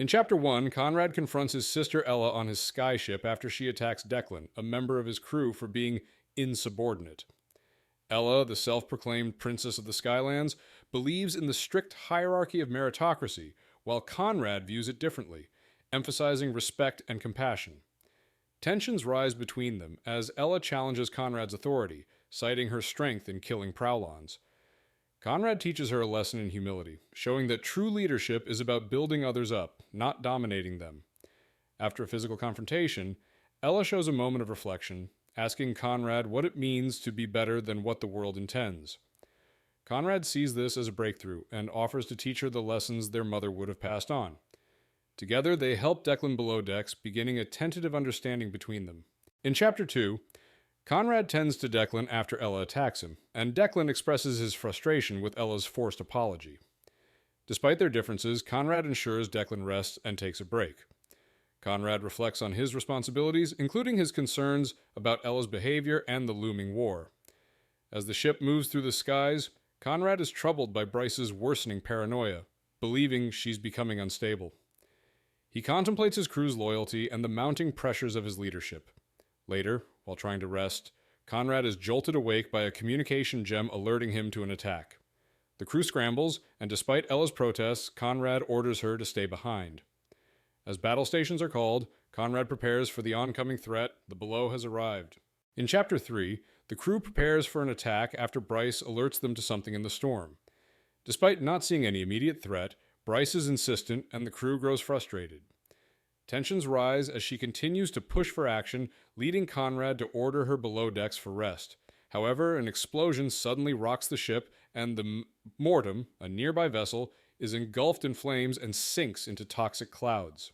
In Chapter 1, Conrad confronts his sister Ella on his skyship after she attacks Declan, a member of his crew, for being insubordinate. Ella, the self-proclaimed princess of the Skylands, believes in the strict hierarchy of meritocracy, while Conrad views it differently, emphasizing respect and compassion. Tensions rise between them as Ella challenges Conrad's authority, citing her strength in killing Prowlons. Conrad teaches her a lesson in humility, showing that true leadership is about building others up, not dominating them. After a physical confrontation, Ella shows a moment of reflection, asking Conrad what it means to be better than what the world intends. Conrad sees this as a breakthrough and offers to teach her the lessons their mother would have passed on. Together, they help Declan below decks, beginning a tentative understanding between them. In Chapter 2, Conrad tends to Declan after Ella attacks him, and Declan expresses his frustration with Ella's forced apology. Despite their differences, Conrad ensures Declan rests and takes a break. Conrad reflects on his responsibilities, including his concerns about Ella's behavior and the looming war. As the ship moves through the skies, Conrad is troubled by Bryce's worsening paranoia, believing she's becoming unstable. He contemplates his crew's loyalty and the mounting pressures of his leadership. Later, while trying to rest, Conrad is jolted awake by a communication gem alerting him to an attack. The crew scrambles, and despite Ella's protests, Conrad orders her to stay behind. As battle stations are called, Conrad prepares for the oncoming threat. The below has arrived. In Chapter 3, the crew prepares for an attack after Bryce alerts them to something in the storm. Despite not seeing any immediate threat, Bryce is insistent and the crew grows frustrated. Tensions rise as she continues to push for action, leading Conrad to order her below decks for rest. However, an explosion suddenly rocks the ship, and the Mortem, a nearby vessel, is engulfed in flames and sinks into toxic clouds.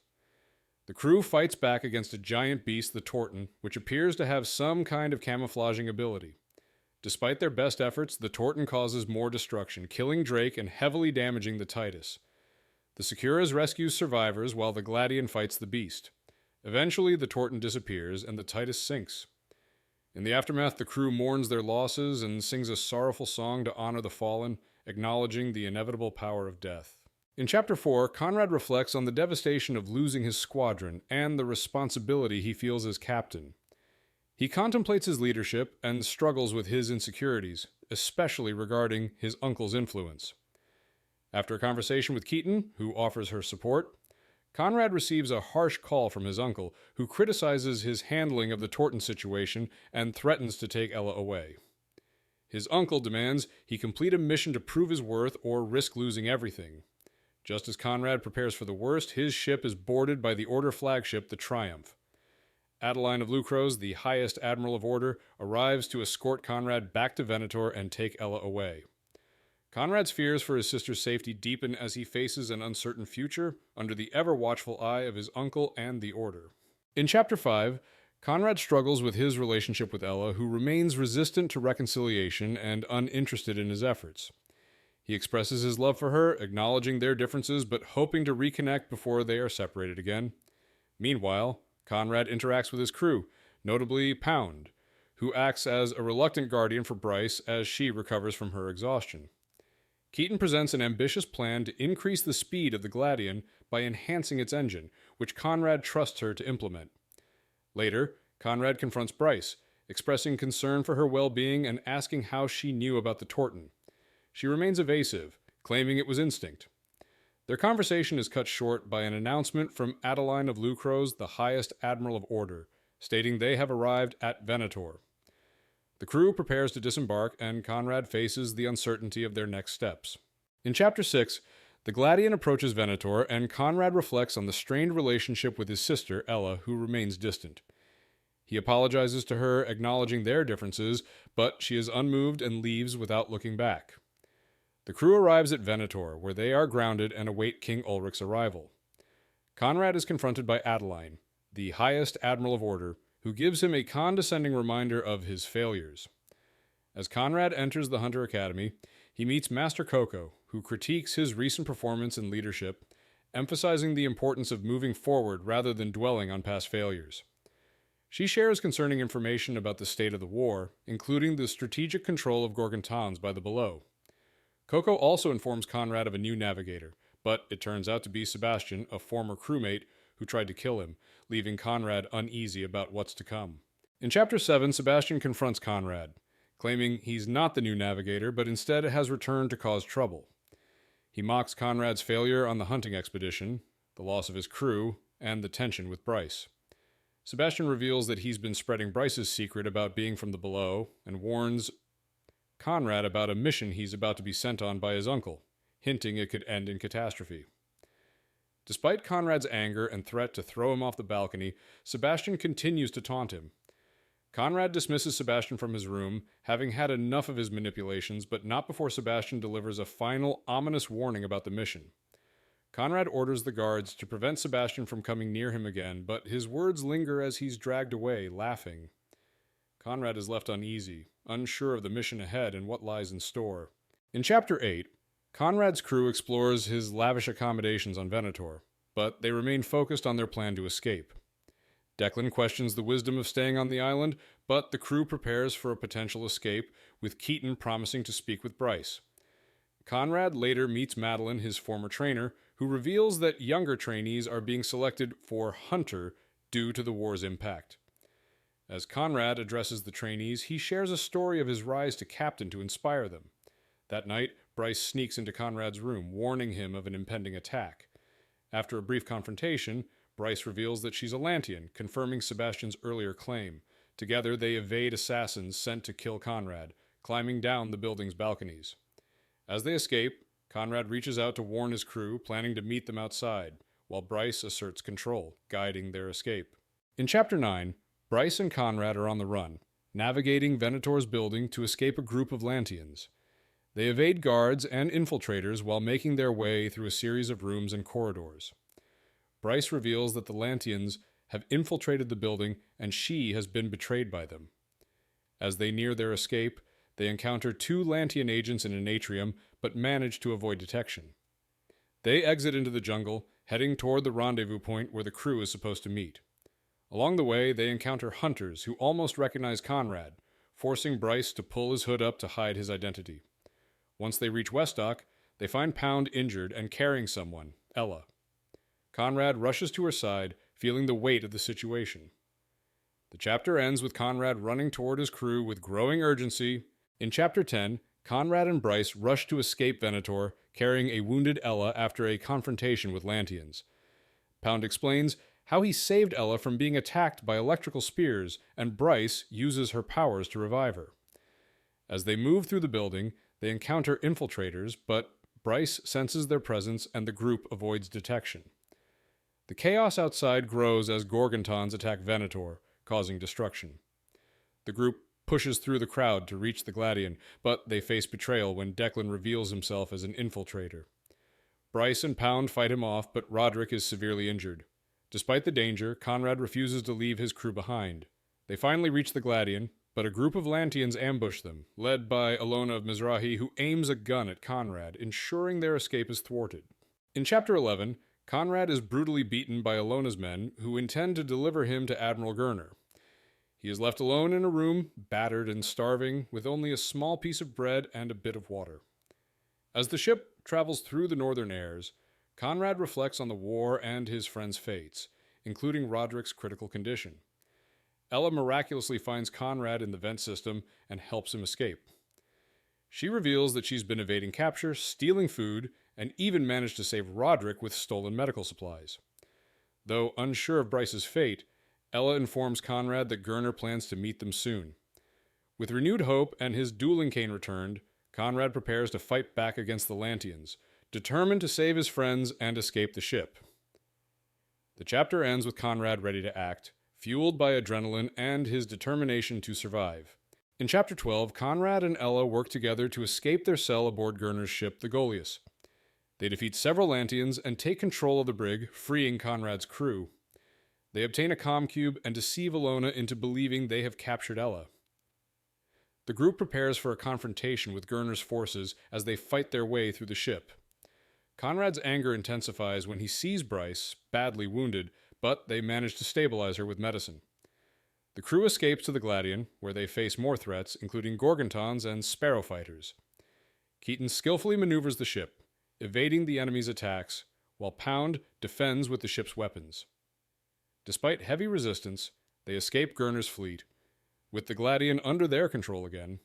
The crew fights back against a giant beast, the Torton, which appears to have some kind of camouflaging ability. Despite their best efforts, the Torton causes more destruction, killing Drake and heavily damaging the Titus. The Securas rescues survivors while the Gladian fights the beast. Eventually, the Torton disappears and the Titus sinks. In the aftermath, the crew mourns their losses and sings a sorrowful song to honor the fallen, acknowledging the inevitable power of death. In Chapter 4, Conrad reflects on the devastation of losing his squadron and the responsibility he feels as captain. He contemplates his leadership and struggles with his insecurities, especially regarding his uncle's influence. After a conversation with Keaton, who offers her support, Conrad receives a harsh call from his uncle, who criticizes his handling of the Torton situation and threatens to take Ella away. His uncle demands he complete a mission to prove his worth or risk losing everything. Just as Conrad prepares for the worst, his ship is boarded by the Order flagship, the Triumph. Adeline of Lucrose, the highest admiral of Order, arrives to escort Conrad back to Venator and take Ella away. Conrad's fears for his sister's safety deepen as he faces an uncertain future under the ever-watchful eye of his uncle and the Order. In Chapter 5, Conrad struggles with his relationship with Ella, who remains resistant to reconciliation and uninterested in his efforts. He expresses his love for her, acknowledging their differences but hoping to reconnect before they are separated again. Meanwhile, Conrad interacts with his crew, notably Pound, who acts as a reluctant guardian for Bryce as she recovers from her exhaustion. Keaton presents an ambitious plan to increase the speed of the Gladian by enhancing its engine, which Conrad trusts her to implement. Later, Conrad confronts Bryce, expressing concern for her well-being and asking how she knew about the Torton. She remains evasive, claiming it was instinct. Their conversation is cut short by an announcement from Adeline of Lucrose, the highest admiral of Order, stating they have arrived at Venator. The crew prepares to disembark, and Conrad faces the uncertainty of their next steps. In Chapter 6, the Gladian approaches Venator, and Conrad reflects on the strained relationship with his sister, Ella, who remains distant. He apologizes to her, acknowledging their differences, but she is unmoved and leaves without looking back. The crew arrives at Venator, where they are grounded and await King Ulrich's arrival. Conrad is confronted by Adeline, the highest admiral of Order, who gives him a condescending reminder of his failures. As Conrad enters the Hunter Academy, he meets Master Coco, who critiques his recent performance and leadership, emphasizing the importance of moving forward rather than dwelling on past failures. She shares concerning information about the state of the war, including the strategic control of Gigatauns by the Below. Coco also informs Conrad of a new navigator, but it turns out to be Sebastian, a former crewmate, who tried to kill him, leaving Conrad uneasy about what's to come. In Chapter 7, Sebastian confronts Conrad, claiming he's not the new navigator, but instead has returned to cause trouble. He mocks Conrad's failure on the hunting expedition, the loss of his crew, and the tension with Bryce. Sebastian reveals that he's been spreading Bryce's secret about being from the below, and warns Conrad about a mission he's about to be sent on by his uncle, hinting it could end in catastrophe. Despite Conrad's anger and threat to throw him off the balcony, Sebastian continues to taunt him. Conrad dismisses Sebastian from his room, having had enough of his manipulations, but not before Sebastian delivers a final, ominous warning about the mission. Conrad orders the guards to prevent Sebastian from coming near him again, but his words linger as he's dragged away, laughing. Conrad is left uneasy, unsure of the mission ahead and what lies in store. In Chapter 8, Conrad's crew explores his lavish accommodations on Venator, but they remain focused on their plan to escape. Declan questions the wisdom of staying on the island, but the crew prepares for a potential escape, with Keaton promising to speak with Bryce. Conrad later meets Madeline, his former trainer, who reveals that younger trainees are being selected for Hunter due to the war's impact. As Conrad addresses the trainees, he shares a story of his rise to captain to inspire them. That night, Bryce sneaks into Conrad's room, warning him of an impending attack. After a brief confrontation, Bryce reveals that she's a Lantian, confirming Sebastian's earlier claim. Together, they evade assassins sent to kill Conrad, climbing down the building's balconies. As they escape, Conrad reaches out to warn his crew, planning to meet them outside, while Bryce asserts control, guiding their escape. In Chapter 9, Bryce and Conrad are on the run, navigating Venator's building to escape a group of Lantians. They evade guards and infiltrators while making their way through a series of rooms and corridors. Bryce reveals that the Lantians have infiltrated the building and she has been betrayed by them. As they near their escape, they encounter 2 Lantian agents in an atrium, but manage to avoid detection. They exit into the jungle, heading toward the rendezvous point where the crew is supposed to meet. Along the way, they encounter hunters who almost recognize Conrad, forcing Bryce to pull his hood up to hide his identity. Once they reach Westdock, they find Pound injured and carrying someone, Ella. Conrad rushes to her side, feeling the weight of the situation. The chapter ends with Conrad running toward his crew with growing urgency. In Chapter 10, Conrad and Bryce rush to escape Venator, carrying a wounded Ella after a confrontation with Lantians. Pound explains how he saved Ella from being attacked by electrical spears, and Bryce uses her powers to revive her. As they move through the building, they encounter infiltrators, but Bryce senses their presence and the group avoids detection. The chaos outside grows as Gorgontons attack Venator, causing destruction. The group pushes through the crowd to reach the Gladian, but they face betrayal when Declan reveals himself as an infiltrator. Bryce and Pound fight him off, but Roderick is severely injured. Despite the danger, Conrad refuses to leave his crew behind. They finally reach the Gladian, but a group of Lantians ambush them, led by Alona of Mizrahi, who aims a gun at Conrad, ensuring their escape is thwarted. In Chapter 11, Conrad is brutally beaten by Alona's men, who intend to deliver him to Admiral Gurner. He is left alone in a room, battered and starving, with only a small piece of bread and a bit of water. As the ship travels through the northern airs, Conrad reflects on the war and his friends' fates, including Roderick's critical condition. Ella miraculously finds Conrad in the vent system and helps him escape. She reveals that she's been evading capture, stealing food, and even managed to save Roderick with stolen medical supplies. Though unsure of Bryce's fate, Ella informs Conrad that Gurner plans to meet them soon. With renewed hope and his dueling cane returned, Conrad prepares to fight back against the Lantians, determined to save his friends and escape the ship. The chapter ends with Conrad ready to act, fueled by adrenaline and his determination to survive. In Chapter 12, Conrad and Ella work together to escape their cell aboard Gurner's ship, the Goliath. They defeat several Lantians and take control of the brig, freeing Conrad's crew. They obtain a comm cube and deceive Alona into believing they have captured Ella. The group prepares for a confrontation with Gurner's forces as they fight their way through the ship. Conrad's anger intensifies when he sees Bryce, badly wounded, but they manage to stabilize her with medicine. The crew escapes to the Gladian, where they face more threats, including Gorgontons and Sparrow fighters. Keaton skillfully maneuvers the ship. evading the enemy's attacks, while Pound defends with the ship's weapons. Despite heavy resistance, they escape Gurner's fleet, with the Gladian under their control again.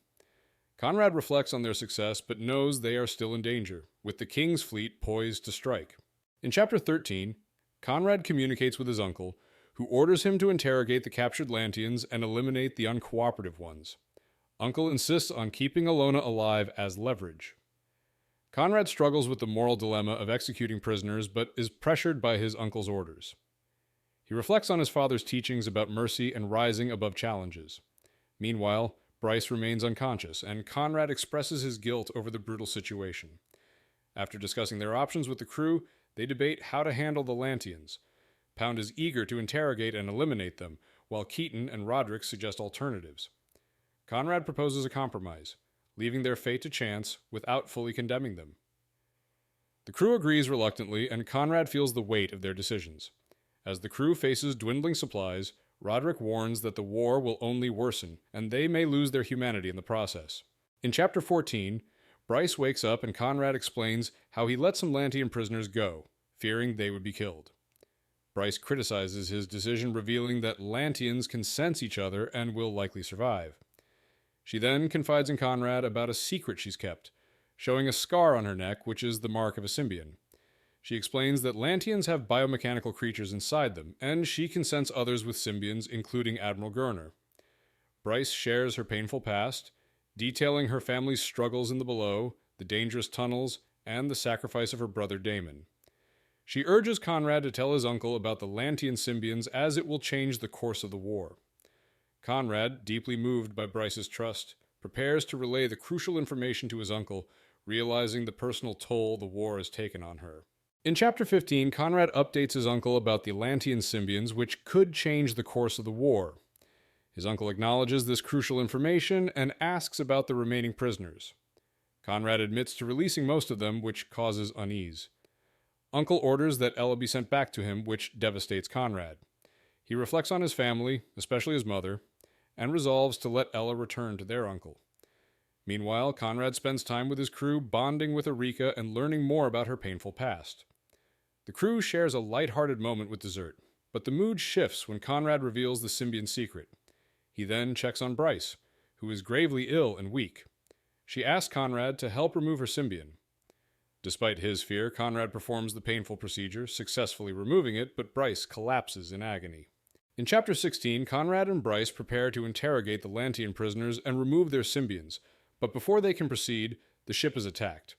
Conrad reflects on their success, but knows they are still in danger, with the King's fleet poised to strike. In Chapter 13, Conrad communicates with his uncle, who orders him to interrogate the captured Lantians and eliminate the uncooperative ones. Uncle insists on keeping Alona alive as leverage. Conrad struggles with the moral dilemma of executing prisoners, but is pressured by his uncle's orders. He reflects on his father's teachings about mercy and rising above challenges. Meanwhile, Bryce remains unconscious, and Conrad expresses his guilt over the brutal situation. After discussing their options with the crew, they debate how to handle the Lantians. Pound is eager to interrogate and eliminate them, while Keaton and Roderick suggest alternatives. Conrad proposes a compromise, leaving their fate to chance without fully condemning them. The crew agrees reluctantly, and Conrad feels the weight of their decisions. As the crew faces dwindling supplies, Roderick warns that the war will only worsen, and they may lose their humanity in the process. In Chapter 14, Bryce wakes up and Conrad explains how he let some Lantian prisoners go, fearing they would be killed. Bryce criticizes his decision, revealing that Lantians can sense each other and will likely survive. She then confides in Conrad about a secret she's kept, showing a scar on her neck, which is the mark of a symbion. She explains that Lantians have biomechanical creatures inside them, and she can sense others with symbions, including Admiral Gurner. Bryce shares her painful past, detailing her family's struggles in the below, the dangerous tunnels, and the sacrifice of her brother Damon. She urges Conrad to tell his uncle about the Lantian symbions, as it will change the course of the war. Conrad, deeply moved by Bryce's trust, prepares to relay the crucial information to his uncle, realizing the personal toll the war has taken on her. In Chapter 15, Conrad updates his uncle about the Lantian symbions, which could change the course of the war. His uncle acknowledges this crucial information and asks about the remaining prisoners. Conrad admits to releasing most of them, which causes unease. Uncle orders that Ella be sent back to him, which devastates Conrad. He reflects on his family, especially his mother, and resolves to let Ella return to their uncle. Meanwhile, Conrad spends time with his crew, bonding with Eureka and learning more about her painful past. The crew shares a light-hearted moment with dessert, but the mood shifts when Conrad reveals the symbion secret. He then checks on Bryce, who is gravely ill and weak. She asks Conrad to help remove her symbion. Despite his fear, Conrad performs the painful procedure, successfully removing it, but Bryce collapses in agony. In Chapter 16, Conrad and Bryce prepare to interrogate the Lantian prisoners and remove their symbions, but before they can proceed, the ship is attacked.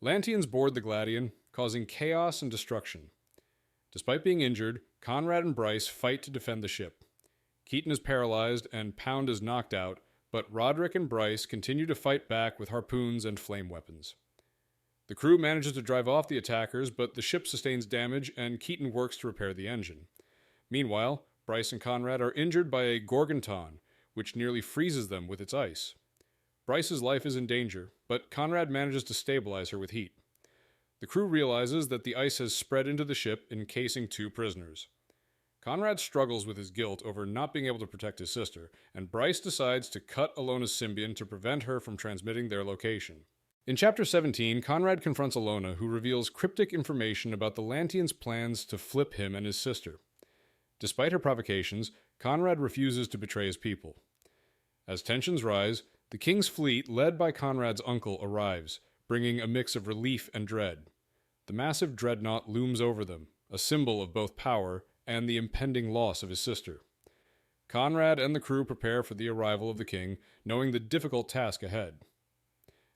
Lantians board the Gladian, causing chaos and destruction. Despite being injured, Conrad and Bryce fight to defend the ship. Keaton is paralyzed and Pound is knocked out, but Roderick and Bryce continue to fight back with harpoons and flame weapons. The crew manages to drive off the attackers, but the ship sustains damage and Keaton works to repair the engine. Meanwhile, Bryce and Conrad are injured by a gorgonton, which nearly freezes them with its ice. Bryce's life is in danger, but Conrad manages to stabilize her with heat. The crew realizes that the ice has spread into the ship, encasing 2 prisoners. Conrad struggles with his guilt over not being able to protect his sister, and Bryce decides to cut Alona's symbion to prevent her from transmitting their location. In Chapter 17, Conrad confronts Alona, who reveals cryptic information about the Lantians' plans to flip him and his sister. Despite her provocations, Conrad refuses to betray his people. As tensions rise, the King's fleet, led by Conrad's uncle, arrives, bringing a mix of relief and dread. The massive dreadnought looms over them, a symbol of both power and the impending loss of his sister. Conrad and the crew prepare for the arrival of the King, knowing the difficult task ahead.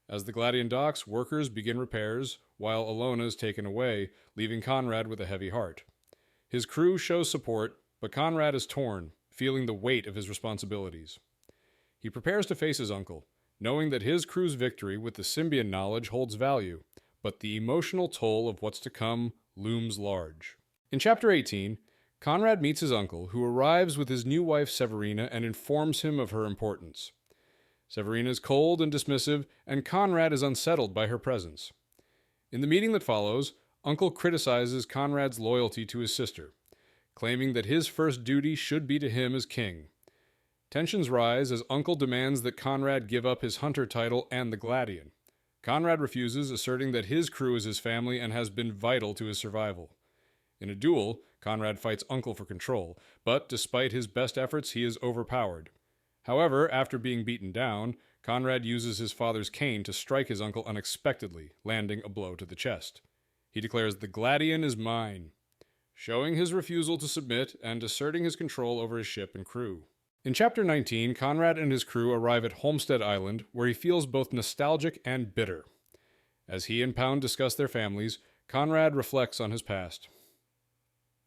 As the Gladian docks, workers begin repairs, while Alona is taken away, leaving Conrad with a heavy heart. His crew shows support, but Conrad is torn, feeling the weight of his responsibilities. He prepares to face his uncle, knowing that his crew's victory with the symbion knowledge holds value, but the emotional toll of what's to come looms large. In Chapter 18, Conrad meets his uncle, who arrives with his new wife Severina and informs him of her importance. Severina is cold and dismissive, and Conrad is unsettled by her presence. In the meeting that follows, Uncle criticizes Conrad's loyalty to his sister, claiming that his first duty should be to him as king. Tensions rise as Uncle demands that Conrad give up his hunter title and the Gladian. Conrad refuses, asserting that his crew is his family and has been vital to his survival. In a duel, Conrad fights Uncle for control, but despite his best efforts, he is overpowered. However, after being beaten down, Conrad uses his father's cane to strike his uncle unexpectedly, landing a blow to the chest. He declares, "The Gladian is mine," showing his refusal to submit and asserting his control over his ship and crew. In Chapter 19, Conrad and his crew arrive at Homestead Island, where he feels both nostalgic and bitter. As he and Pound discuss their families, Conrad reflects on his past.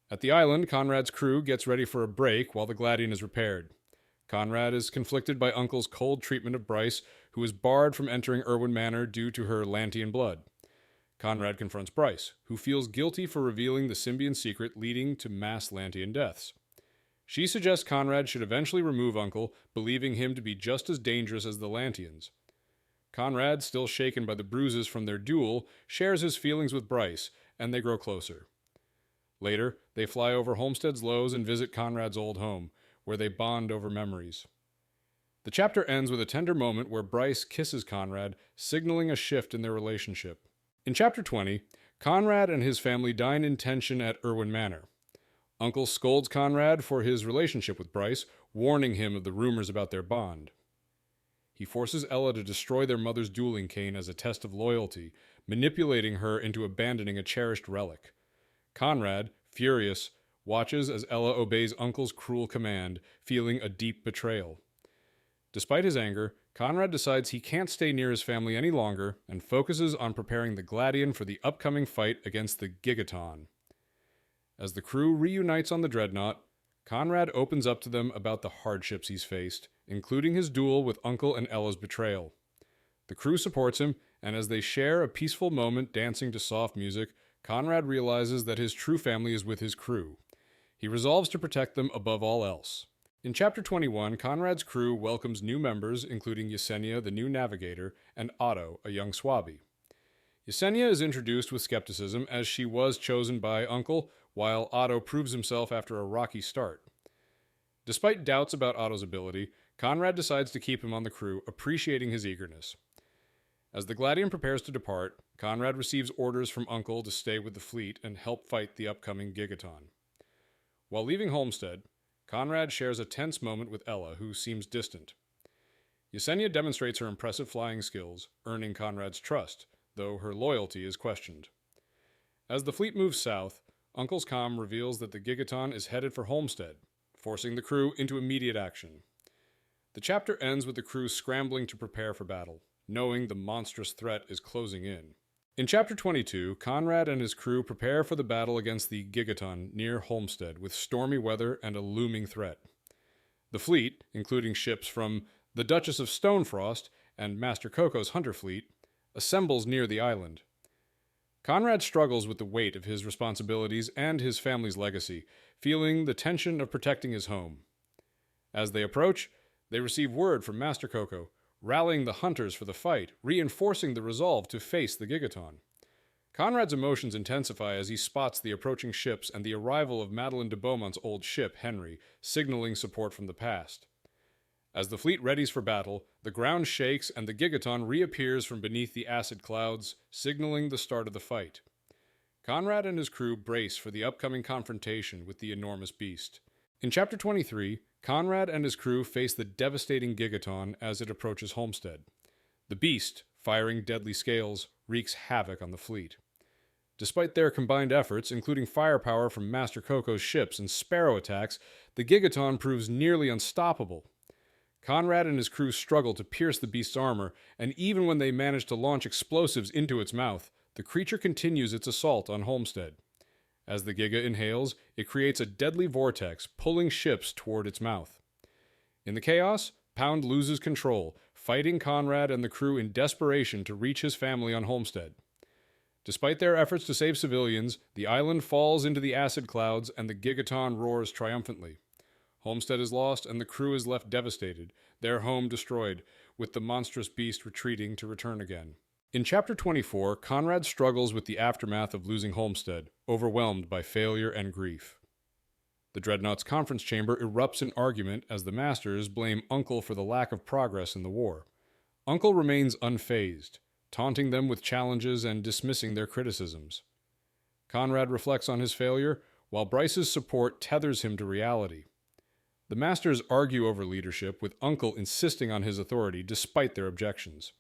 At the island, Conrad's crew gets ready for a break while the Gladian is repaired. Conrad is conflicted by Uncle's cold treatment of Bryce, who is barred from entering Irwin Manor due to her Lantian blood. Conrad confronts Bryce, who feels guilty for revealing the Symbian secret leading to mass Lantian deaths. She suggests Conrad should eventually remove Uncle, believing him to be just as dangerous as the Lantians. Conrad, still shaken by the bruises from their duel, shares his feelings with Bryce, and they grow closer. Later, they fly over Homestead's Lows and visit Conrad's old home, where they bond over memories. The chapter ends with a tender moment where Bryce kisses Conrad, signaling a shift in their relationship. In Chapter 20, Conrad and his family dine in tension at Irwin Manor. Uncle scolds Conrad for his relationship with Bryce, warning him of the rumors about their bond. He forces Ella to destroy their mother's dueling cane as a test of loyalty, manipulating her into abandoning a cherished relic. Conrad, furious, watches as Ella obeys Uncle's cruel command, feeling a deep betrayal. Despite his anger, Conrad decides he can't stay near his family any longer and focuses on preparing the Gladian for the upcoming fight against the Gigaton. As the crew reunites on the Dreadnought, Conrad opens up to them about the hardships he's faced, including his duel with Uncle and Ella's betrayal. The crew supports him, and as they share a peaceful moment dancing to soft music, Conrad realizes that his true family is with his crew. He resolves to protect them above all else. In Chapter 21, Conrad's crew welcomes new members, including Yesenia, the new navigator, and Otto, a young Swabi. Yesenia is introduced with skepticism as she was chosen by Uncle, while Otto proves himself after a rocky start. Despite doubts about Otto's ability, Conrad decides to keep him on the crew, appreciating his eagerness. As the Gladian prepares to depart, Conrad receives orders from Uncle to stay with the fleet and help fight the upcoming Gigaton. While leaving Homestead, Conrad shares a tense moment with Ella, who seems distant. Yesenia demonstrates her impressive flying skills, earning Conrad's trust, though her loyalty is questioned. As the fleet moves south, Uncle's comm reveals that the Gigaton is headed for Homestead, forcing the crew into immediate action. The chapter ends with the crew scrambling to prepare for battle, knowing the monstrous threat is closing in. In Chapter 22, Conrad and his crew prepare for the battle against the Gigaton near Homestead with stormy weather and a looming threat. The fleet, including ships from the Duchess of Stonefrost and Master Coco's hunter fleet, assembles near the island. Conrad struggles with the weight of his responsibilities and his family's legacy, feeling the tension of protecting his home. As they approach, they receive word from Master Coco, rallying the hunters for the fight, reinforcing the resolve to face the Gigaton. Conrad's emotions intensify as he spots the approaching ships and the arrival of Madeleine de Beaumont's old ship, Henry, signaling support from the past. As the fleet readies for battle, the ground shakes and the Gigaton reappears from beneath the acid clouds, signaling the start of the fight. Conrad and his crew brace for the upcoming confrontation with the enormous beast. In Chapter 23, Conrad and his crew face the devastating Gigaton as it approaches Homestead. The beast, firing deadly scales, wreaks havoc on the fleet. Despite their combined efforts, including firepower from Master Coco's ships and sparrow attacks, the Gigaton proves nearly unstoppable. Conrad and his crew struggle to pierce the beast's armor, and even when they manage to launch explosives into its mouth, the creature continues its assault on Homestead. As the Giga inhales, it creates a deadly vortex, pulling ships toward its mouth. In the chaos, Pound loses control, fighting Conrad and the crew in desperation to reach his family on Homestead. Despite their efforts to save civilians, the island falls into the acid clouds and the Gigaton roars triumphantly. Homestead is lost and the crew is left devastated, their home destroyed, with the monstrous beast retreating to return again. In Chapter 24, Conrad struggles with the aftermath of losing Homestead, overwhelmed by failure and grief. The Dreadnought's conference chamber erupts in argument as the Masters blame Uncle for the lack of progress in the war. Uncle remains unfazed, taunting them with challenges and dismissing their criticisms. Conrad reflects on his failure, while Bryce's support tethers him to reality. The masters argue over leadership, with Uncle insisting on his authority despite their objections.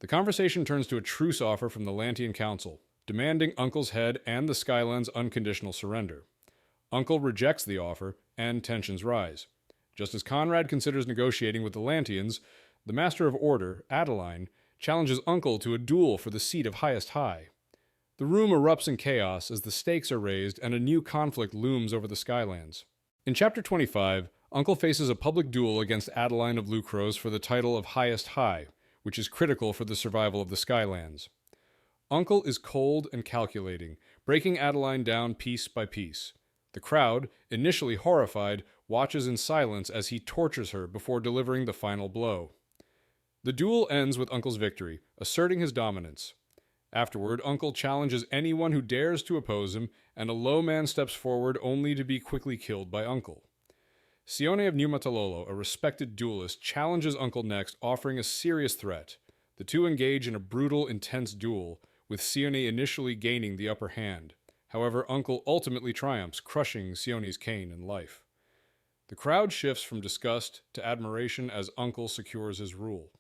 The conversation turns to a truce offer from the Lantian Council, demanding Uncle's head and the Skylands' unconditional surrender. Uncle rejects the offer, and tensions rise. Just as Conrad considers negotiating with the Lantians, the Master of Order, Adeline, challenges Uncle to a duel for the seat of highest high. The room erupts in chaos as the stakes are raised and a new conflict looms over the Skylands. In Chapter 25, Uncle faces a public duel against Adeline of Lucrose for the title of Highest High, which is critical for the survival of the Skylands. Uncle is cold and calculating, breaking Adeline down piece by piece. The crowd, initially horrified, watches in silence as he tortures her before delivering the final blow. The duel ends with Uncle's victory, asserting his dominance. Afterward, Uncle challenges anyone who dares to oppose him, and a low man steps forward only to be quickly killed by Uncle. Sione of New Matalolo, a respected duelist, challenges Uncle next, offering a serious threat. The two engage in a brutal, intense duel, with Sione initially gaining the upper hand. However, Uncle ultimately triumphs, crushing Sione's cane and life. The crowd shifts from disgust to admiration as Uncle secures his rule.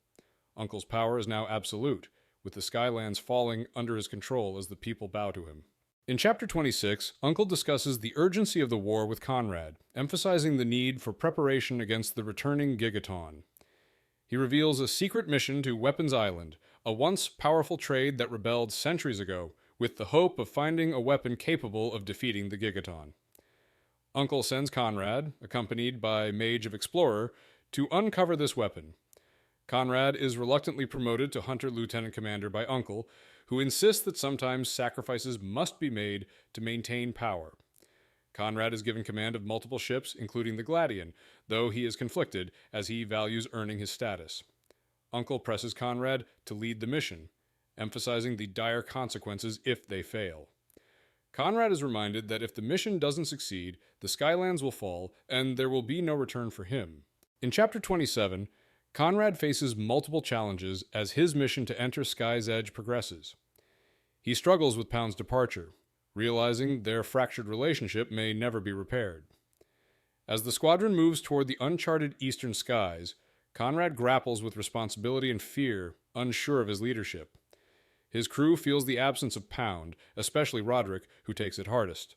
Uncle's power is now absolute, with the Skylands falling under his control as the people bow to him. In Chapter 26, Uncle discusses the urgency of the war with Conrad, emphasizing the need for preparation against the returning gigaton. He reveals a secret mission to Weapons Island, a once powerful trade that rebelled centuries ago, with the hope of finding a weapon capable of defeating the gigaton. Uncle sends Conrad, accompanied by Mage of Explorer, to uncover this weapon. Conrad is reluctantly promoted to Hunter Lieutenant Commander by Uncle, who insists that sometimes sacrifices must be made to maintain power. Conrad is given command of multiple ships, including the Gladian, though he is conflicted as he values earning his status. Uncle presses Conrad to lead the mission, emphasizing the dire consequences if they fail. Conrad is reminded that if the mission doesn't succeed, the Skylands will fall, and there will be no return for him. In Chapter 27, Conrad faces multiple challenges as his mission to enter Sky's Edge progresses. He struggles with Pound's departure, realizing their fractured relationship may never be repaired. As the squadron moves toward the uncharted eastern skies, Conrad grapples with responsibility and fear, unsure of his leadership. His crew feels the absence of Pound, especially Roderick, who takes it hardest.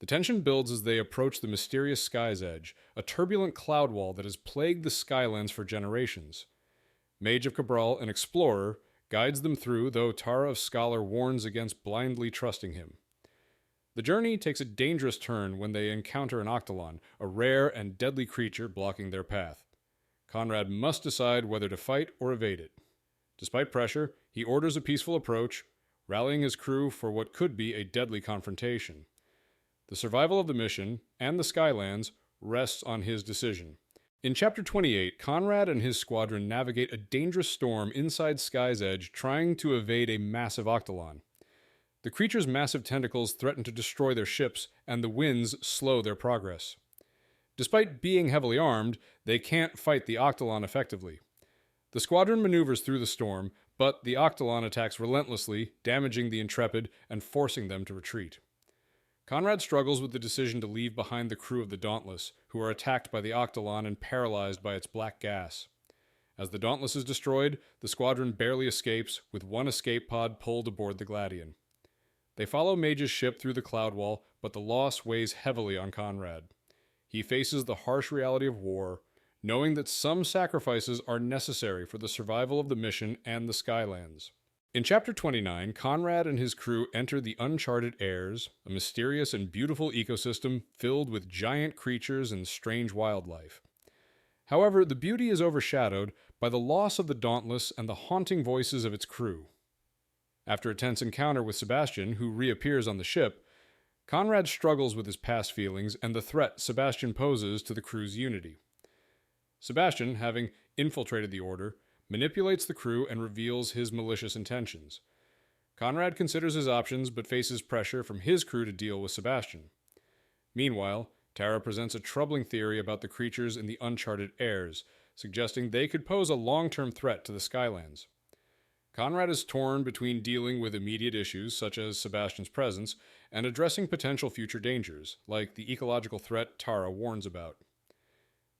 The tension builds as they approach the mysterious Sky's Edge, a turbulent cloud wall that has plagued the Skylands for generations. Mage of Cabral, an explorer, guides them through, though Tara of Scholar warns against blindly trusting him. The journey takes a dangerous turn when they encounter an Octolon, a rare and deadly creature blocking their path. Conrad must decide whether to fight or evade it. Despite pressure, he orders a peaceful approach, rallying his crew for what could be a deadly confrontation. The survival of the mission, and the Skylands, rests on his decision. In Chapter 28, Conrad and his squadron navigate a dangerous storm inside Sky's Edge, trying to evade a massive Octolon. The creature's massive tentacles threaten to destroy their ships, and the winds slow their progress. Despite being heavily armed, they can't fight the Octolon effectively. The squadron maneuvers through the storm, but the Octolon attacks relentlessly, damaging the Intrepid and forcing them to retreat. Conrad struggles with the decision to leave behind the crew of the Dauntless, who are attacked by the Octolon and paralyzed by its black gas. As the Dauntless is destroyed, the squadron barely escapes, with one escape pod pulled aboard the Gladian. They follow Mage's ship through the cloud wall, but the loss weighs heavily on Conrad. He faces the harsh reality of war, knowing that some sacrifices are necessary for the survival of the mission and the Skylands. In Chapter 29, Conrad and his crew enter the uncharted airs, a mysterious and beautiful ecosystem filled with giant creatures and strange wildlife. However, the beauty is overshadowed by the loss of the Dauntless and the haunting voices of its crew. After a tense encounter with Sebastian, who reappears on the ship, Conrad struggles with his past feelings and the threat Sebastian poses to the crew's unity. Sebastian, having infiltrated the Order, manipulates the crew and reveals his malicious intentions. Conrad considers his options but faces pressure from his crew to deal with Sebastian. Meanwhile, Tara presents a troubling theory about the creatures in the uncharted airs, suggesting they could pose a long-term threat to the Skylands. Conrad is torn between dealing with immediate issues, such as Sebastian's presence, and addressing potential future dangers, like the ecological threat Tara warns about.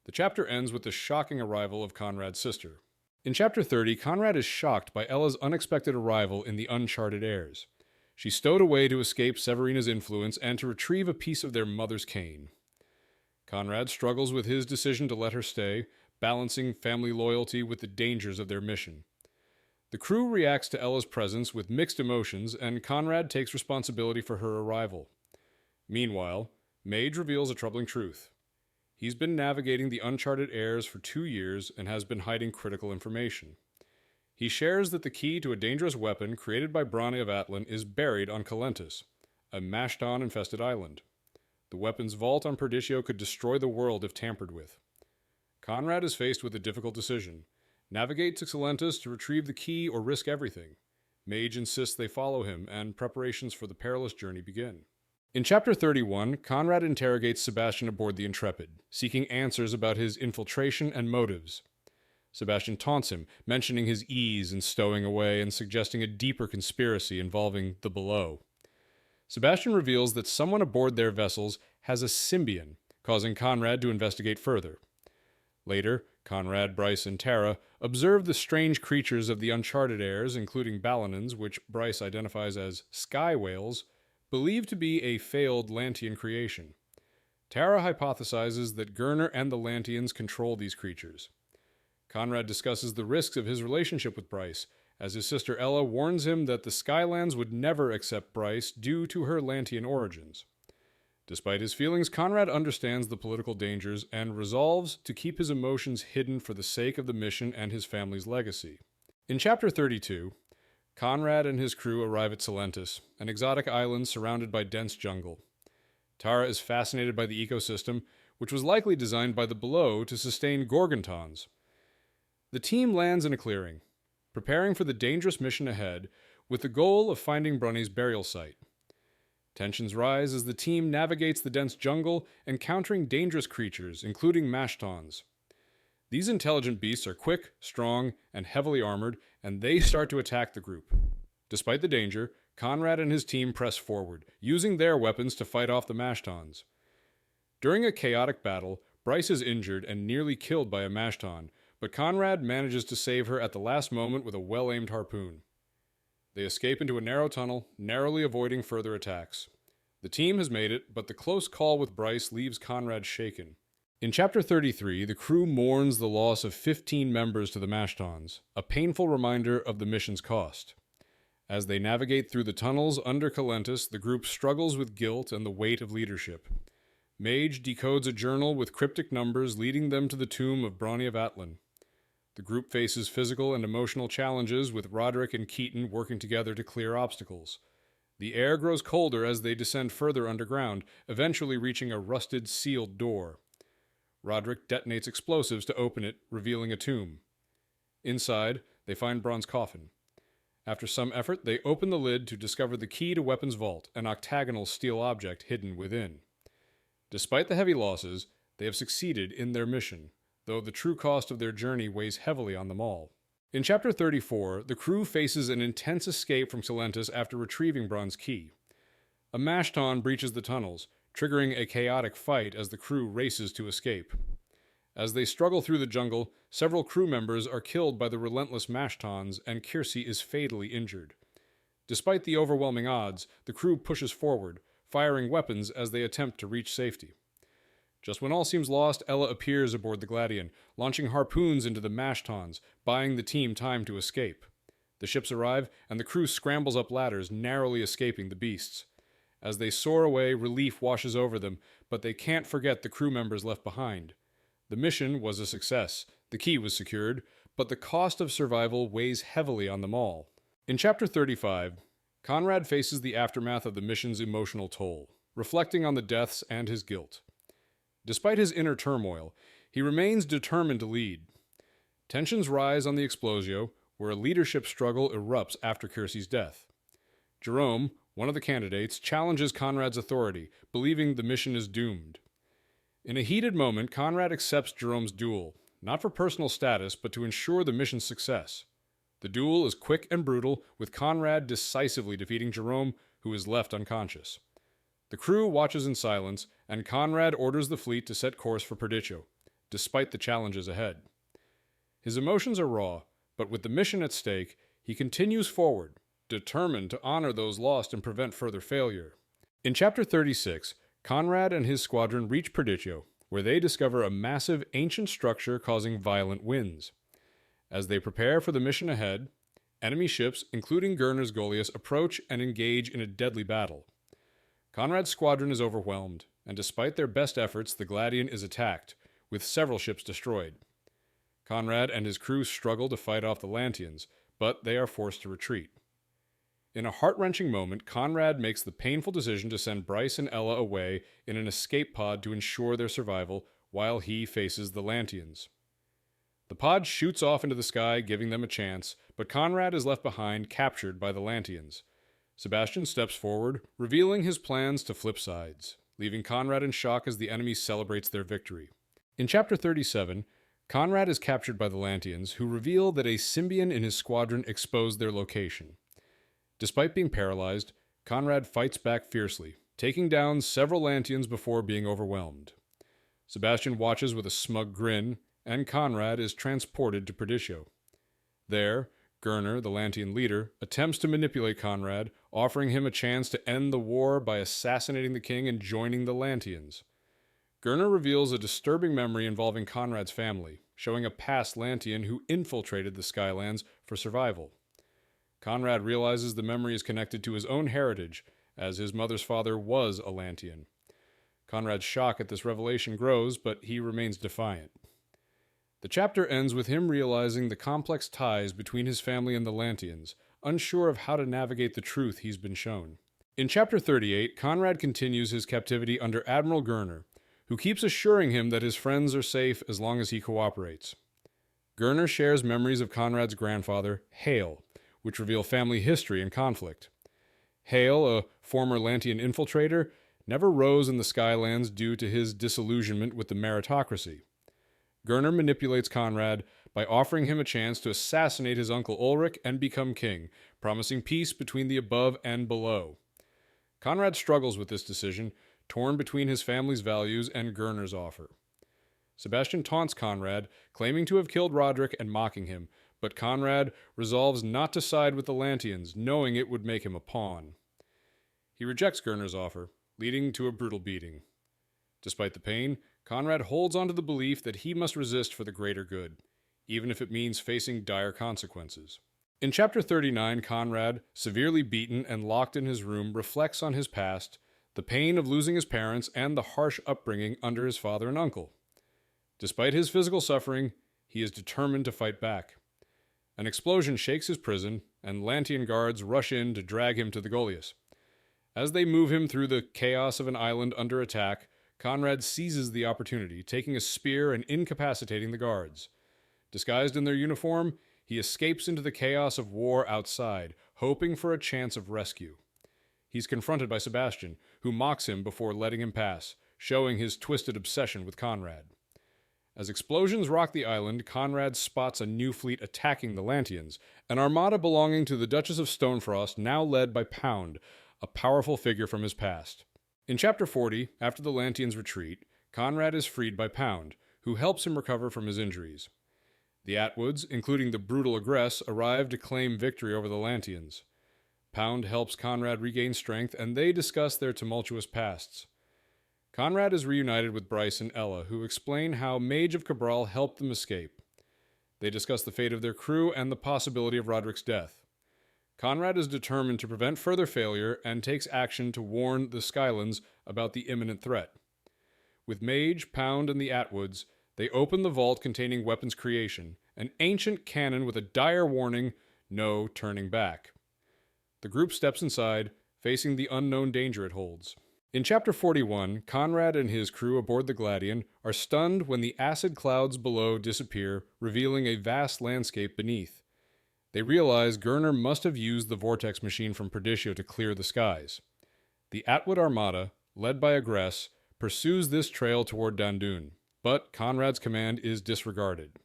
The chapter ends with the shocking arrival of Conrad's sister. In Chapter 30, Conrad is shocked by Ella's unexpected arrival in the uncharted airs. She's stowed away to escape Severina's influence and to retrieve a piece of their mother's cane. Conrad struggles with his decision to let her stay, balancing family loyalty with the dangers of their mission. The crew reacts to Ella's presence with mixed emotions, and Conrad takes responsibility for her arrival. Meanwhile, Mage reveals a troubling truth. He's been navigating the uncharted airs for 2 years and has been hiding critical information. He shares that the key to a dangerous weapon created by Brani of Atlan is buried on Calentus, a Mashton-infested island. The weapon's vault on Perditio could destroy the world if tampered with. Conrad is faced with a difficult decision. Navigate to Calentus to retrieve the key or risk everything. Mage insists they follow him, and preparations for the perilous journey begin. In Chapter 31, Conrad interrogates Sebastian aboard the Intrepid, seeking answers about his infiltration and motives. Sebastian taunts him, mentioning his ease in stowing away and suggesting a deeper conspiracy involving the Below. Sebastian reveals that someone aboard their vessels has a symbion, causing Conrad to investigate further. Later, Conrad, Bryce, and Tara observe the strange creatures of the uncharted airs, including Balanons, which Bryce identifies as sky whales, believed to be a failed Lantian creation. Tara hypothesizes that Gurner and the Lantians control these creatures. Conrad discusses the risks of his relationship with Bryce, as his sister Ella warns him that the Skylands would never accept Bryce due to her Lantian origins. Despite his feelings, Conrad understands the political dangers and resolves to keep his emotions hidden for the sake of the mission and his family's legacy. In Chapter 32, Conrad and his crew arrive at Salentus, an exotic island surrounded by dense jungle. Tara is fascinated by the ecosystem, which was likely designed by the Below to sustain Gorgontons. The team lands in a clearing, preparing for the dangerous mission ahead, with the goal of finding Brunny's burial site. Tensions rise as the team navigates the dense jungle, encountering dangerous creatures, including Mashtons. These intelligent beasts are quick, strong, and heavily armored, and they start to attack the group. Despite the danger, Conrad and his team press forward, using their weapons to fight off the Mashtons. During a chaotic battle, Bryce is injured and nearly killed by a Mashton, but Conrad manages to save her at the last moment with a well-aimed harpoon. They escape into a narrow tunnel, narrowly avoiding further attacks. The team has made it, but the close call with Bryce leaves Conrad shaken. In Chapter 33, the crew mourns the loss of 15 members to the Mashtons, a painful reminder of the mission's cost. As they navigate through the tunnels under Calentus, the group struggles with guilt and the weight of leadership. Mage decodes a journal with cryptic numbers leading them to the tomb of Brani of Atlan. The group faces physical and emotional challenges, with Roderick and Keaton working together to clear obstacles. The air grows colder as they descend further underground, eventually reaching a rusted, sealed door. Roderick detonates explosives to open it, revealing a tomb. Inside, they find Braun's coffin. After some effort, they open the lid to discover the key to Weapons Vault, an octagonal steel object hidden within. Despite the heavy losses, they have succeeded in their mission, though the true cost of their journey weighs heavily on them all. In Chapter 34, the crew faces an intense escape from Salentus after retrieving Braun's key. A Mashton breaches the tunnels, triggering a chaotic fight as the crew races to escape. As they struggle through the jungle, several crew members are killed by the relentless Mashtons, and Kiersey is fatally injured. Despite the overwhelming odds, the crew pushes forward, firing weapons as they attempt to reach safety. Just when all seems lost, Ella appears aboard the Gladion, launching harpoons into the Mashtons, buying the team time to escape. The ships arrive, and the crew scrambles up ladders, narrowly escaping the beasts. As they soar away, relief washes over them, but they can't forget the crew members left behind. The mission was a success, the key was secured, but the cost of survival weighs heavily on them all. In Chapter 35, Conrad faces the aftermath of the mission's emotional toll, reflecting on the deaths and his guilt. Despite his inner turmoil, he remains determined to lead. Tensions rise on the Explosio, where a leadership struggle erupts after Kiersey's death. Jerome, one of the candidates, challenges Conrad's authority, believing the mission is doomed. In a heated moment, Conrad accepts Jerome's duel, not for personal status, but to ensure the mission's success. The duel is quick and brutal, with Conrad decisively defeating Jerome, who is left unconscious. The crew watches in silence, and Conrad orders the fleet to set course for Perdicio, despite the challenges ahead. His emotions are raw, but with the mission at stake, he continues forward, determined to honor those lost and prevent further failure. In Chapter 36, Conrad and his squadron reach Perdicio, where they discover a massive ancient structure causing violent winds. As they prepare for the mission ahead, enemy ships, including Gurner's Goliath, approach and engage in a deadly battle. Conrad's squadron is overwhelmed, and despite their best efforts, the Gladian is attacked, with several ships destroyed. Conrad and his crew struggle to fight off the Lantians, but they are forced to retreat. In a heart-wrenching moment, Conrad makes the painful decision to send Bryce and Ella away in an escape pod to ensure their survival while he faces the Lantians. The pod shoots off into the sky, giving them a chance, but Conrad is left behind, captured by the Lantians. Sebastian steps forward, revealing his plans to flip sides, leaving Conrad in shock as the enemy celebrates their victory. In Chapter 37, Conrad is captured by the Lantians, who reveal that a Symbian in his squadron exposed their location. Despite being paralyzed, Conrad fights back fiercely, taking down several Lantians before being overwhelmed. Sebastian watches with a smug grin, and Conrad is transported to Perdicio. There, Gurner, the Lantian leader, attempts to manipulate Conrad, offering him a chance to end the war by assassinating the king and joining the Lantians. Gurner reveals a disturbing memory involving Conrad's family, showing a past Lantian who infiltrated the Skylands for survival. Conrad realizes the memory is connected to his own heritage, as his mother's father was a Lantian. Conrad's shock at this revelation grows, but he remains defiant. The chapter ends with him realizing the complex ties between his family and the Lantians, unsure of how to navigate the truth he's been shown. In Chapter 38, Conrad continues his captivity under Admiral Gurner, who keeps assuring him that his friends are safe as long as he cooperates. Gurner shares memories of Conrad's grandfather, Hale, which reveal family history and conflict. Hale, a former Lantian infiltrator, never rose in the Skylands due to his disillusionment with the meritocracy. Gurner manipulates Conrad by offering him a chance to assassinate his uncle Ulrich and become king, promising peace between the above and below. Conrad struggles with this decision, torn between his family's values and Gurner's offer. Sebastian taunts Conrad, claiming to have killed Roderick and mocking him, but Conrad resolves not to side with the Lantians, knowing it would make him a pawn. He rejects Gurner's offer, leading to a brutal beating. Despite the pain, Conrad holds on to the belief that he must resist for the greater good, even if it means facing dire consequences. In Chapter 39, Conrad, severely beaten and locked in his room, reflects on his past, the pain of losing his parents, and the harsh upbringing under his father and uncle. Despite his physical suffering, he is determined to fight back. An explosion shakes his prison, and Lantian guards rush in to drag him to the Goliath. As they move him through the chaos of an island under attack, Conrad seizes the opportunity, taking a spear and incapacitating the guards. Disguised in their uniform, he escapes into the chaos of war outside, hoping for a chance of rescue. He's confronted by Sebastian, who mocks him before letting him pass, showing his twisted obsession with Conrad. As explosions rock the island, Conrad spots a new fleet attacking the Lantians, an armada belonging to the Duchess of Stonefrost, now led by Pound, a powerful figure from his past. In Chapter 40, after the Lantians retreat, Conrad is freed by Pound, who helps him recover from his injuries. The Atwoods, including the brutal Aggress, arrive to claim victory over the Lantians. Pound helps Conrad regain strength, and they discuss their tumultuous pasts. Conrad is reunited with Bryce and Ella, who explain how Mage of Cabral helped them escape. They discuss the fate of their crew and the possibility of Roderick's death. Conrad is determined to prevent further failure and takes action to warn the Skylands about the imminent threat. With Mage, Pound, and the Atwoods, they open the vault containing weapons creation, an ancient cannon with a dire warning, no turning back. The group steps inside, facing the unknown danger it holds. In Chapter 41, Conrad and his crew aboard the Gladian are stunned when the acid clouds below disappear, revealing a vast landscape beneath. They realize Gurner must have used the vortex machine from Perdicio to clear the skies. The Atwood Armada, led by Aggress, pursues this trail toward Dandun, but Conrad's command is disregarded.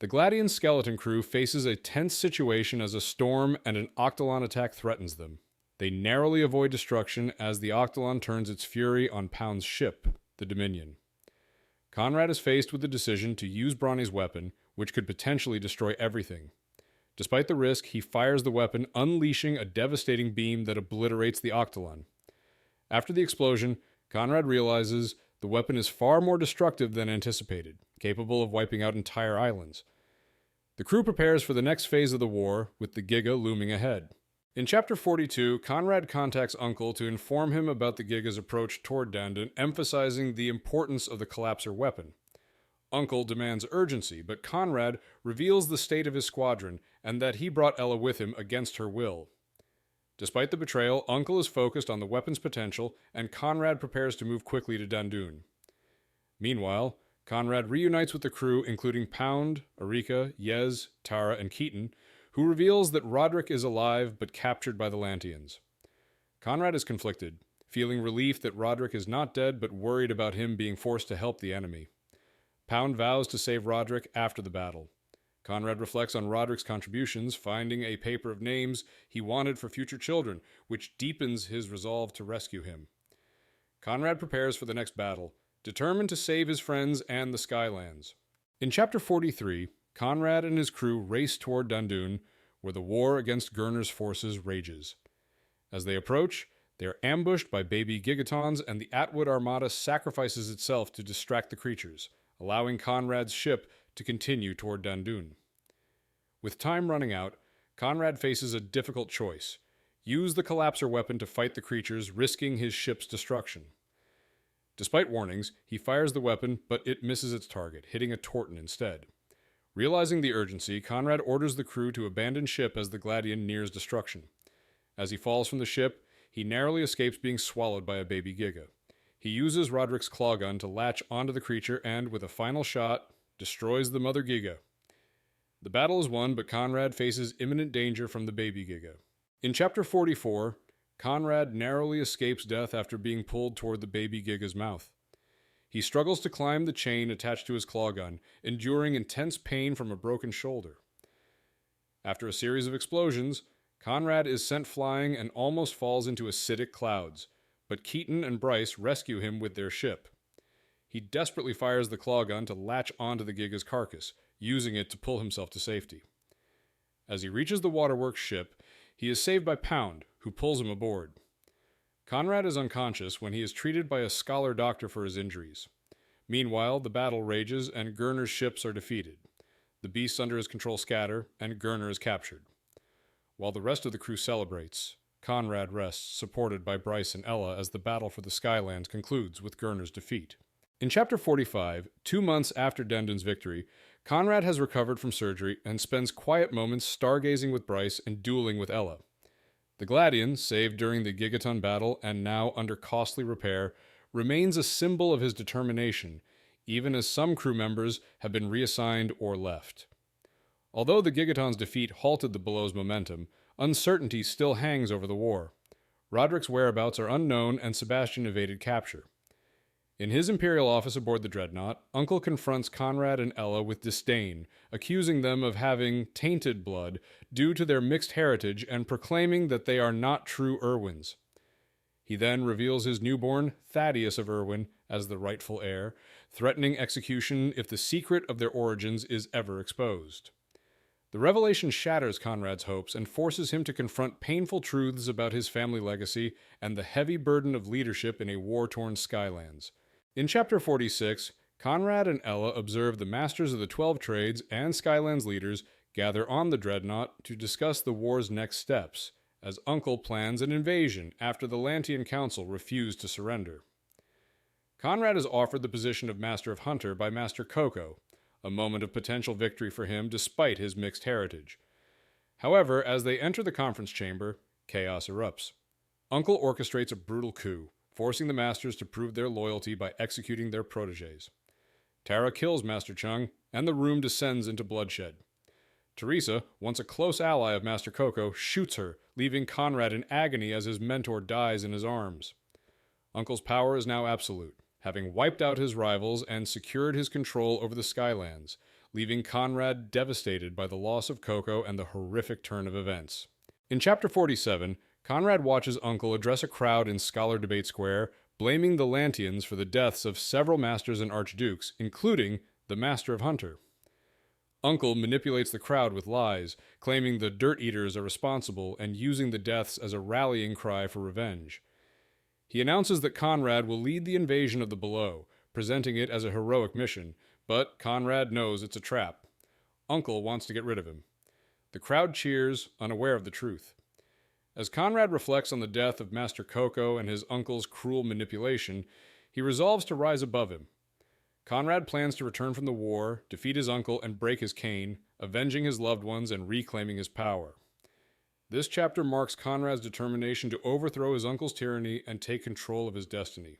The Gladian skeleton crew faces a tense situation as a storm and an Octolon attack threatens them. They narrowly avoid destruction as the Octolon turns its fury on Pound's ship, the Dominion. Conrad is faced with the decision to use Brawny's weapon, which could potentially destroy everything. Despite the risk, he fires the weapon, unleashing a devastating beam that obliterates the Octolon. After the explosion, Conrad realizes the weapon is far more destructive than anticipated, capable of wiping out entire islands. The crew prepares for the next phase of the war, with the Giga looming ahead. In Chapter 42, Conrad contacts Uncle to inform him about the Giga's approach toward Dandun, emphasizing the importance of the collapser weapon. Uncle demands urgency, but Conrad reveals the state of his squadron and that he brought Ella with him against her will. Despite the betrayal, Uncle is focused on the weapon's potential, and Conrad prepares to move quickly to Dandun. Meanwhile, Conrad reunites with the crew, including Pound, Arika, Yez, Tara, and Keaton, who reveals that Roderick is alive but captured by the Lantians. Conrad is conflicted, feeling relief that Roderick is not dead but worried about him being forced to help the enemy. Pound vows to save Roderick after the battle. Conrad reflects on Roderick's contributions, finding a paper of names he wanted for future children, which deepens his resolve to rescue him. Conrad prepares for the next battle, determined to save his friends and the Skylands. In Chapter 43, Conrad and his crew race toward Dandun, where the war against Gurner's forces rages. As they approach, they are ambushed by baby gigatauns, and the Atwood Armada sacrifices itself to distract the creatures, allowing Conrad's ship to continue toward Dandun. With time running out, Conrad faces a difficult choice: use the collapser weapon to fight the creatures, risking his ship's destruction. Despite warnings, he fires the weapon, but it misses its target, hitting a Torton instead. Realizing the urgency, Conrad orders the crew to abandon ship as the Gladian nears destruction. As he falls from the ship, he narrowly escapes being swallowed by a baby Giga. He uses Roderick's claw gun to latch onto the creature and, with a final shot, destroys the mother Giga. The battle is won, but Conrad faces imminent danger from the baby Giga. In Chapter 44, Conrad narrowly escapes death after being pulled toward the baby Giga's mouth. He struggles to climb the chain attached to his claw gun, enduring intense pain from a broken shoulder. After a series of explosions, Conrad is sent flying and almost falls into acidic clouds, but Keaton and Bryce rescue him with their ship. He desperately fires the claw gun to latch onto the Giga's carcass, using it to pull himself to safety. As he reaches the waterworks ship, he is saved by Pound, who pulls him aboard. Conrad is unconscious when he is treated by a scholar doctor for his injuries. Meanwhile, the battle rages and Gurner's ships are defeated. The beasts under his control scatter, and Gurner is captured. While the rest of the crew celebrates, Conrad rests, supported by Bryce and Ella, as the battle for the Skylands concludes with Gurner's defeat. In Chapter 45, 2 months after Dandun's victory, Conrad has recovered from surgery and spends quiet moments stargazing with Bryce and dueling with Ella. The Gladian, saved during the Gigaton battle and now under costly repair, remains a symbol of his determination, even as some crew members have been reassigned or left. Although the Gigaton's defeat halted the Below's momentum, uncertainty still hangs over the war. Roderick's whereabouts are unknown, and Sebastian evaded capture. In his Imperial office aboard the Dreadnought, Uncle confronts Conrad and Ella with disdain, accusing them of having tainted blood due to their mixed heritage and proclaiming that they are not true Irwins. He then reveals his newborn, Thaddeus of Irwin, as the rightful heir, threatening execution if the secret of their origins is ever exposed. The revelation shatters Conrad's hopes and forces him to confront painful truths about his family legacy and the heavy burden of leadership in a war-torn Skylands. In Chapter 46, Conrad and Ella observe the Masters of the 12 Trades and Skylands leaders gather on the Dreadnought to discuss the war's next steps, as Uncle plans an invasion after the Lantian Council refused to surrender. Conrad is offered the position of Master of Hunter by Master Coco, a moment of potential victory for him despite his mixed heritage. However, as they enter the conference chamber, chaos erupts. Uncle orchestrates a brutal coup, forcing the Masters to prove their loyalty by executing their protégés. Tara kills Master Chung, and the room descends into bloodshed. Teresa, once a close ally of Master Coco, shoots her, leaving Conrad in agony as his mentor dies in his arms. Uncle's power is now absolute, having wiped out his rivals and secured his control over the Skylands, leaving Conrad devastated by the loss of Coco and the horrific turn of events. In Chapter 47, Conrad watches Uncle address a crowd in Scholar Debate Square, blaming the Lantians for the deaths of several masters and archdukes, including the Master of Hunter. Uncle manipulates the crowd with lies, claiming the Dirt Eaters are responsible and using the deaths as a rallying cry for revenge. He announces that Conrad will lead the invasion of the Below, presenting it as a heroic mission, but Conrad knows it's a trap. Uncle wants to get rid of him. The crowd cheers, unaware of the truth. As Conrad reflects on the death of Master Coco and his uncle's cruel manipulation, he resolves to rise above him. Conrad plans to return from the war, defeat his uncle, and break his cane, avenging his loved ones and reclaiming his power. This chapter marks Conrad's determination to overthrow his uncle's tyranny and take control of his destiny.